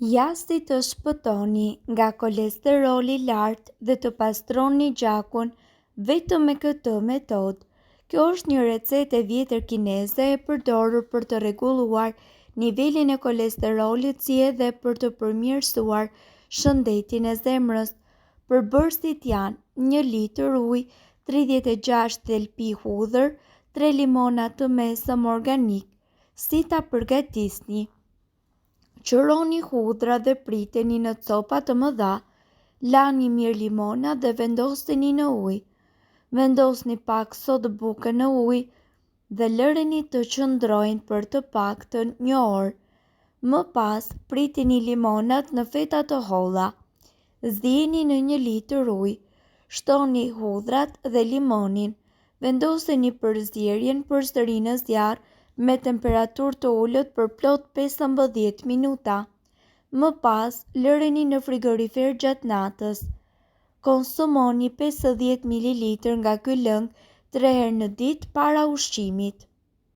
Jasti të shpëtoni nga kolesteroli i lartë dhe të pastroni gjakun vetëm me këtë metodë. Kjo është një recetë e vjetër kineze e përdorur për të rregulluar nivelin e kolesterolit si edhe për të përmirësuar shëndetin e zemrës. Përbërësit janë 1 litër ujë, 36 thelpi hudhër, 3 limona të mesëm organik. Si ta përgatisni? Qëroni hudhra dhe priteni në copa të mëdha, lani mirë limona dhe vendosni në ujë. Vendosni pak sodë buke në ujë dhe lëreni të qëndrojnë për të paktën 1 orë. Më pas, pritini limonat në feta të holla. Zgjini në 1 litër ujë, shtoni hudhrat dhe limonin. Vendoseni përzierjen përsëri në zjarr me temperaturë të ulët për plot 15 minuta. Më pas, lëreni në frigorifer gjatë natës. Konsumoni 50 ml nga ky lëng 3 herë në ditë para ushqimit.